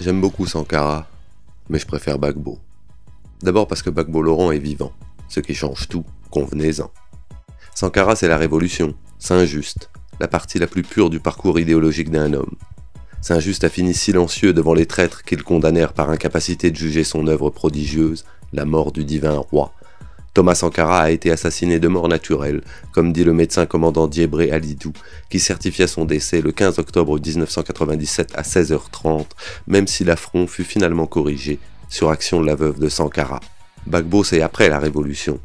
J'aime beaucoup Sankara, mais je préfère Gbagbo. D'abord parce que Gbagbo Laurent est vivant, ce qui change tout, convenez-en. Sankara c'est la révolution, Saint-Just, la partie la plus pure du parcours idéologique d'un homme. Saint-Just a fini silencieux devant les traîtres qu'ils condamnèrent par incapacité de juger son œuvre prodigieuse, la mort du divin roi. Thomas Sankara a été assassiné de mort naturelle, comme dit le médecin commandant Diebré Alidou, qui certifia son décès le 15 octobre 1997 à 16h30, même si l'affront fut finalement corrigé sur action de la veuve de Sankara. Gbagbo c'est après la Révolution,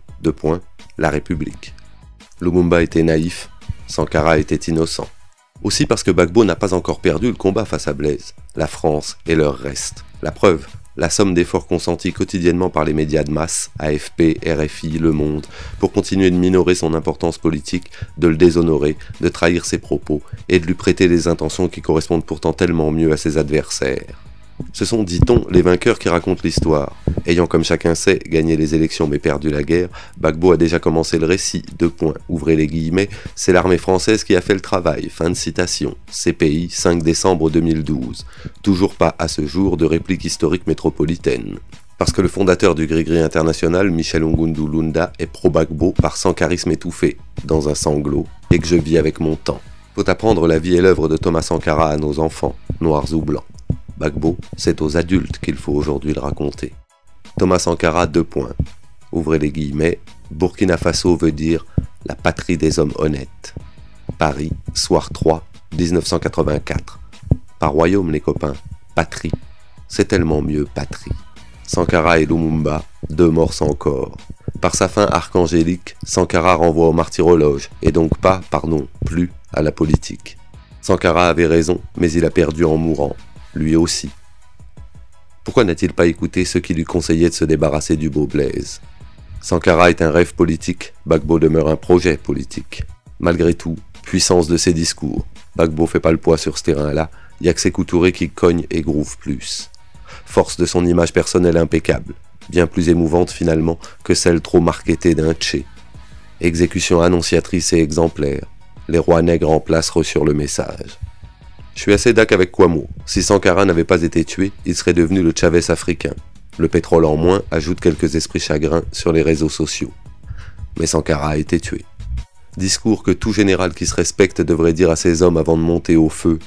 la République. Lumumba était naïf, Sankara était innocent. Aussi parce que Gbagbo n'a pas encore perdu le combat face à Blaise, la France et leur reste. La preuve, la somme d'efforts consentis quotidiennement par les médias de masse, AFP, RFI, Le Monde, pour continuer de minorer son importance politique, de le déshonorer, de trahir ses propos et de lui prêter des intentions qui correspondent pourtant tellement mieux à ses adversaires. Ce sont, dit-on, les vainqueurs qui racontent l'histoire. Ayant, comme chacun sait, gagné les élections mais perdu la guerre, Gbagbo a déjà commencé le récit, ouvrez les guillemets, c'est l'armée française qui a fait le travail, fin de citation. CPI, 5 décembre 2012. Toujours pas, à ce jour, de réplique historique métropolitaine. Parce que le fondateur du Gris-Gris International, Michel Ngundu Lunda, est pro-Gbagbo par sans-charisme étouffé, dans un sanglot, et que je vis avec mon temps. Faut apprendre la vie et l'œuvre de Thomas Sankara à nos enfants, noirs ou blancs. Gbagbo, c'est aux adultes qu'il faut aujourd'hui le raconter. Thomas Sankara, ouvrez les guillemets, Burkina Faso veut dire la patrie des hommes honnêtes. Paris, soir 3, 1984. Pas royaume les copains, patrie. C'est tellement mieux, patrie. Sankara et Lumumba, 2 morts sans corps. Par sa fin archangélique, Sankara renvoie au martyrologe, et donc plus à la politique. Sankara avait raison, mais il a perdu en mourant. Lui aussi. Pourquoi n'a-t-il pas écouté ceux qui lui conseillaient de se débarrasser du beau Blaise? Sankara est un rêve politique, Gbagbo demeure un projet politique. Malgré tout, puissance de ses discours, Gbagbo fait pas le poids sur ce terrain-là, y a que ses couturés qui cognent et grouvent plus. Force de son image personnelle impeccable, bien plus émouvante finalement que celle trop marketée d'un Tché. Exécution annonciatrice et exemplaire, les rois nègres en place reçurent le message. Je suis assez d'accord avec Kwamo. Si Sankara n'avait pas été tué, il serait devenu le Chavez africain. Le pétrole en moins ajoute quelques esprits chagrins sur les réseaux sociaux. Mais Sankara a été tué. Discours que tout général qui se respecte devrait dire à ses hommes avant de monter au feu.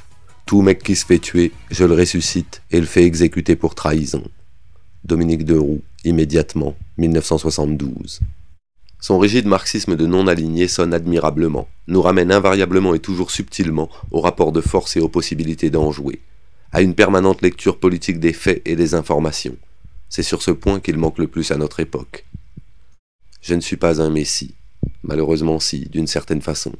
Tout mec qui se fait tuer, je le ressuscite et le fais exécuter pour trahison. Dominique Deroux, immédiatement, 1972. Son rigide marxisme de non-aligné sonne admirablement, nous ramène invariablement et toujours subtilement au rapport de force et aux possibilités d'en jouer, à une permanente lecture politique des faits et des informations. C'est sur ce point qu'il manque le plus à notre époque. Je ne suis pas un messie, malheureusement si, d'une certaine façon,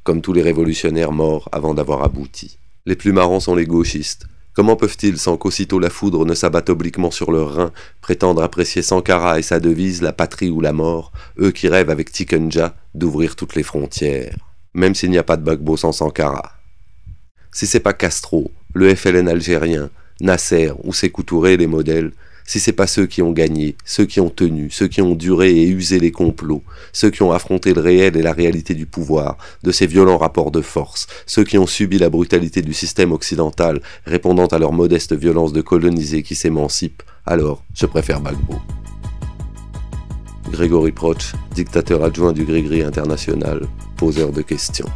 comme tous les révolutionnaires morts avant d'avoir abouti. Les plus marrants sont les gauchistes. Comment peuvent-ils, sans qu'aussitôt la foudre ne s'abatte obliquement sur leurs reins, prétendre apprécier Sankara et sa devise, la patrie ou la mort, eux qui rêvent avec Tikenja d'ouvrir toutes les frontières, même s'il n'y a pas de Gbagbo sans Sankara. Si c'est pas Castro, le FLN algérien, Nasser ou Sékou Touré les modèles, si c'est pas ceux qui ont gagné, ceux qui ont tenu, ceux qui ont duré et usé les complots, ceux qui ont affronté le réel et la réalité du pouvoir, de ces violents rapports de force, ceux qui ont subi la brutalité du système occidental, répondant à leur modeste violence de colonisés qui s'émancipent, alors je préfère Gbagbo. Grégory Proch, dictateur adjoint du Gris-Gris International, poseur de questions.